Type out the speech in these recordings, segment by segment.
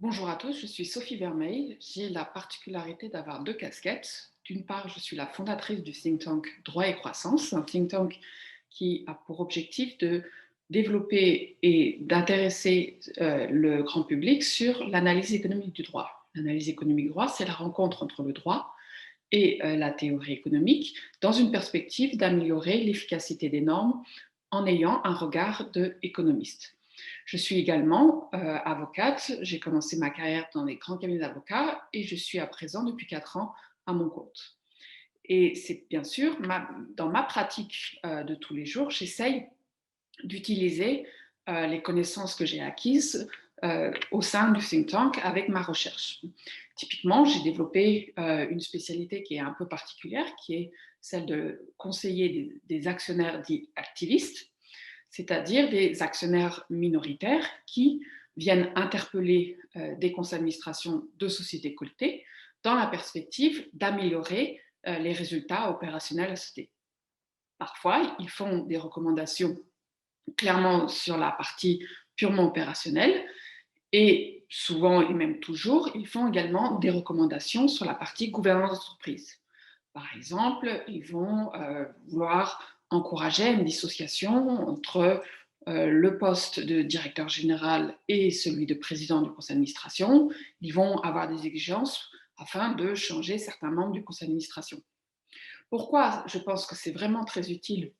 Bonjour à tous, je suis Sophie Vermeil. J'ai la particularité d'avoir deux casquettes. D'une part, je suis la fondatrice du think tank Droit et Croissance, un think tank qui a pour objectif de développer et d'intéresser le grand public sur l'analyse économique du droit. L'analyse économique du droit, c'est la rencontre entre le droit et la théorie économique dans une perspective d'améliorer l'efficacité des normes en ayant un regard d'économiste. Je suis également avocate. J'ai commencé ma carrière dans les grands cabinets d'avocats et je suis à présent depuis 4 ans à mon compte. Et c'est bien sûr, dans ma pratique de tous les jours, j'essaye d'utiliser les connaissances que j'ai acquises au sein du think tank avec ma recherche. Typiquement, j'ai développé une spécialité qui est un peu particulière, qui est celle de conseiller des actionnaires dits activistes, c'est-à-dire des actionnaires minoritaires qui viennent interpeller des conseils d'administration de sociétés cotées dans la perspective d'améliorer les résultats opérationnels de la société. Parfois, ils font des recommandations clairement sur la partie purement opérationnelle et souvent et même toujours, ils font également des recommandations sur la partie gouvernance d'entreprise. Par exemple, ils vont vouloir encourager une dissociation entre le poste de directeur général et celui de président du conseil d'administration. Ils vont avoir des exigences afin de changer certains membres du conseil d'administration. Pourquoi je pense que c'est vraiment très utile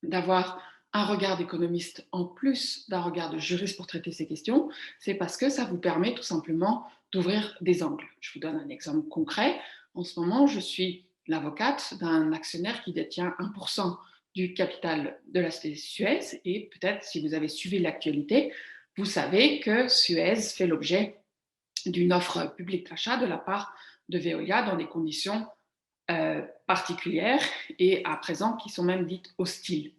d'avoir un regard d'économiste en plus d'un regard de juriste pour traiter ces questions, c'est parce que ça vous permet tout simplement d'ouvrir des angles. Je vous donne un exemple concret. En ce moment, je suis l'avocate d'un actionnaire qui détient 1% du capital de la société Suez et peut-être si vous avez suivi l'actualité, vous savez que Suez fait l'objet d'une offre publique d'achat de la part de Veolia dans des conditions particulières et à présent qui sont même dites hostiles.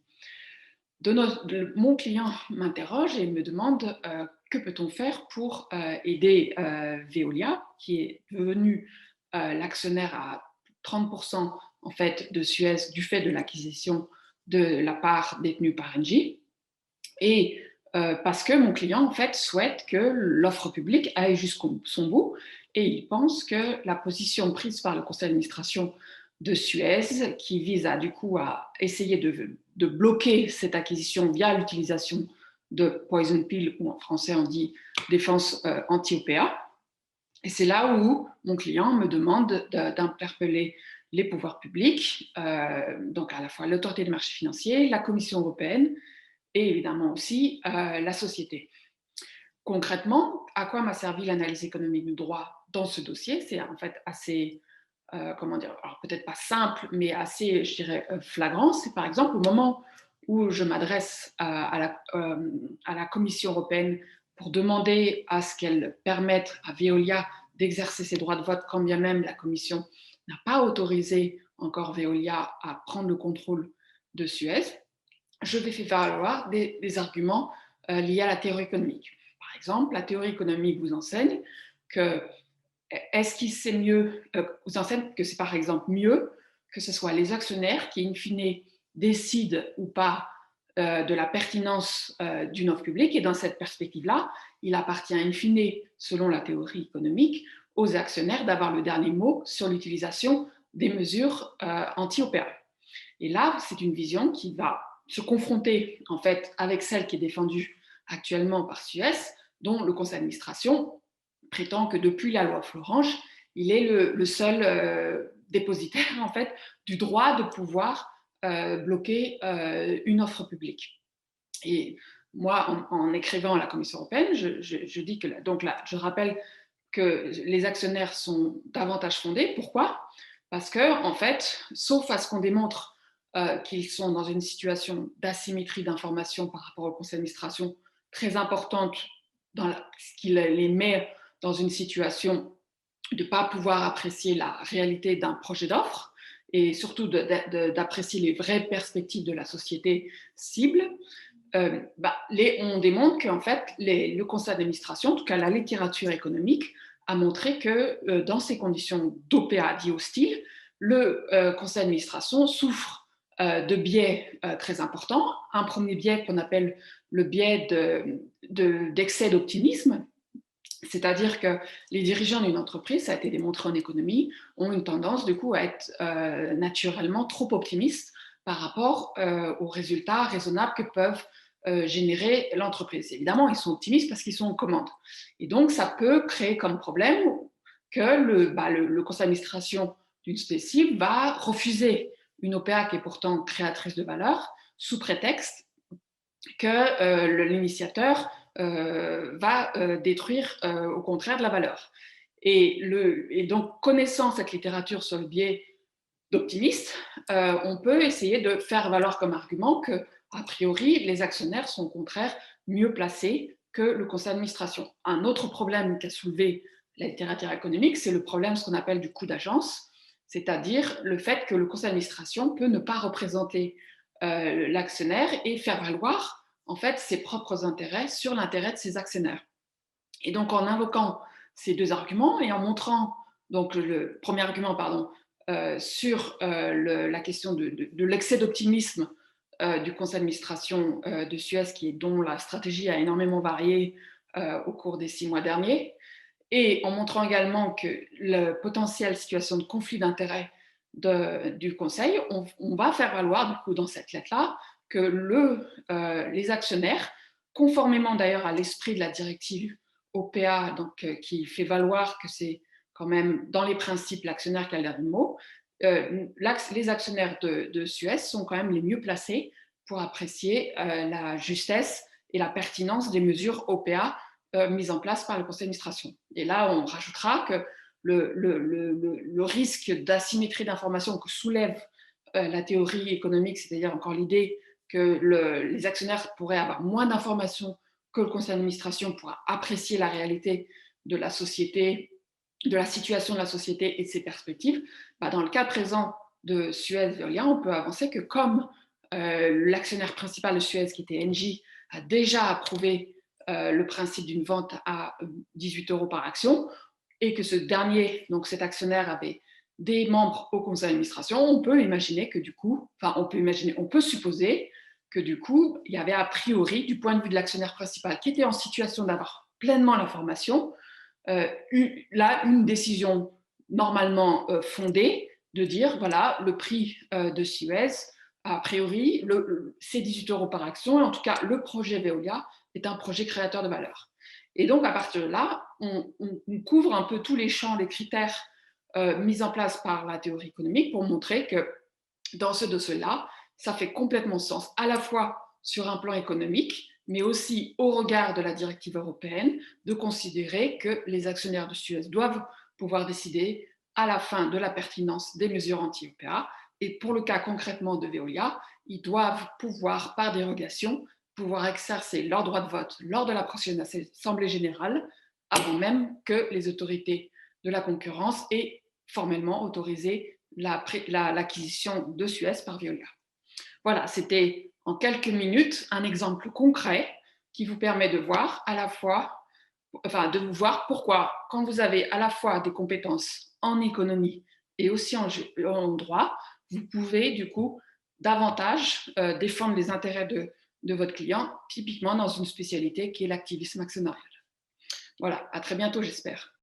Mon client m'interroge et me demande que peut-on faire pour aider Veolia, qui est devenu l'actionnaire à 30% en fait, de Suez du fait de l'acquisition de la part détenue par Engie. Et parce que mon client en fait souhaite que l'offre publique aille jusqu'au son bout et il pense que la position prise par le conseil d'administration de Suez, qui vise à du coup à essayer de bloquer cette acquisition via l'utilisation de poison pill, ou en français on dit défense anti-OPA. Et c'est là où mon client me demande d'interpeller les pouvoirs publics, donc à la fois l'autorité des marchés financiers, la Commission européenne et évidemment aussi la société. Concrètement, à quoi m'a servi l'analyse économique du droit dans ce dossier? C'est en fait assez, comment dire, alors peut-être pas simple, mais assez, je dirais, flagrant. C'est par exemple au moment où je m'adresse à la Commission européenne pour demander à ce qu'elle permette à Veolia d'exercer ses droits de vote, quand bien même la Commission n'a pas autorisé encore Veolia à prendre le contrôle de Suez, je vais faire valoir des arguments liés à la théorie économique. Par exemple, la théorie économique vous enseigne que est-ce qu'il c'est mieux, vous enseigne que c'est par exemple mieux que ce soit les actionnaires qui, in fine, décident ou pas de la pertinence d'une offre publique. Et dans cette perspective-là, il appartient, in fine, selon la théorie économique, aux actionnaires d'avoir le dernier mot sur l'utilisation des mesures anti-OPA. Et là, c'est une vision qui va se confronter en fait avec celle qui est défendue actuellement par Suez, dont le conseil d'administration prétend que depuis la loi Florange, il est le seul dépositaire en fait du droit de pouvoir bloquer une offre publique. Et moi, en écrivant à la Commission européenne, je dis que donc là, je rappelle que les actionnaires sont davantage fondés. Pourquoi? Parce que, en fait, sauf à ce qu'on démontre qu'ils sont dans une situation d'asymétrie d'information par rapport au conseil d'administration très importante, ce qui les met dans une situation de ne pas pouvoir apprécier la réalité d'un projet d'offre et surtout d'apprécier les vraies perspectives de la société cible, on démontre qu'en fait, le conseil d'administration, en tout cas la littérature économique, a montré que dans ces conditions d'OPA dit hostile, le conseil d'administration souffre de biais très importants. Un premier biais qu'on appelle le biais d'excès d'optimisme, C'est-à-dire que les dirigeants d'une entreprise, ça a été démontré en économie, ont une tendance du coup à être naturellement trop optimistes par rapport aux résultats raisonnables que peuvent générer l'entreprise. Évidemment, ils sont optimistes parce qu'ils sont en commande. Et donc, ça peut créer comme problème que le conseil d'administration d'une spécifique va refuser une OPA qui est pourtant créatrice de valeur sous prétexte que l'initiateur va détruire au contraire de la valeur. Et donc, connaissant cette littérature sur le biais d'optimiste, on peut essayer de faire valoir comme argument que, a priori, les actionnaires sont au contraire mieux placés que le conseil d'administration. Un autre problème qu'a soulevé la littérature économique, c'est le problème, ce qu'on appelle du coût d'agence, c'est-à-dire le fait que le conseil d'administration peut ne pas représenter l'actionnaire et faire valoir en fait ses propres intérêts sur l'intérêt de ses actionnaires. Et donc en invoquant ces deux arguments et en montrant donc le premier argument sur la question de l'excès d'optimisme du conseil d'administration de Suez, dont la stratégie a énormément varié au cours des 6 mois derniers, et en montrant également que la potentielle situation de conflit d'intérêts du Conseil, on va faire valoir du coup dans cette lettre-là que les actionnaires, conformément d'ailleurs à l'esprit de la directive OPA, donc, qui fait valoir que c'est quand même dans les principes l'actionnaire qui a le dernier mot, les actionnaires de Suez sont quand même les mieux placés pour apprécier la justesse et la pertinence des mesures OPA mise en place par le conseil d'administration. Et là, on rajoutera que le risque d'asymétrie d'information que soulève la théorie économique, c'est-à-dire encore l'idée que les actionnaires pourraient avoir moins d'informations que le conseil d'administration pour apprécier la réalité de la société, de la situation de la société et de ses perspectives. Dans le cas présent de Suez-Veolia, on peut avancer que comme l'actionnaire principal de Suez, qui était Engie, a déjà approuvé le principe d'une vente à 18 € par action, et que ce dernier, donc cet actionnaire, avait des membres au conseil d'administration, on peut imaginer que du coup, on peut supposer que du coup, il y avait a priori, du point de vue de l'actionnaire principal, qui était en situation d'avoir pleinement l'information, là, une décision normalement fondée de dire, voilà, le prix de Suez, a priori, c'est 18 € par action, et en tout cas, le projet Veolia est un projet créateur de valeur. Et donc, à partir de là, on couvre un peu tous les champs, les critères mis en place par la théorie économique pour montrer que dans ce dossier-là, ça fait complètement sens, à la fois sur un plan économique, mais aussi au regard de la directive européenne, de considérer que les actionnaires de Suez doivent pouvoir décider à la fin de la pertinence des mesures anti-OPA. Et pour le cas concrètement de Veolia, ils doivent pouvoir, par dérogation, pouvoir exercer leur droit de vote lors de la prochaine Assemblée générale, avant même que les autorités de la concurrence aient formellement autorisé l'acquisition de Suez par Veolia. Voilà, c'était en quelques minutes un exemple concret qui vous permet de voir à la fois, de vous voir pourquoi, quand vous avez à la fois des compétences en économie et aussi en droit, vous pouvez du coup davantage défendre les intérêts de votre client, typiquement dans une spécialité qui est l'activisme actionnarial. Voilà, à très bientôt, j'espère.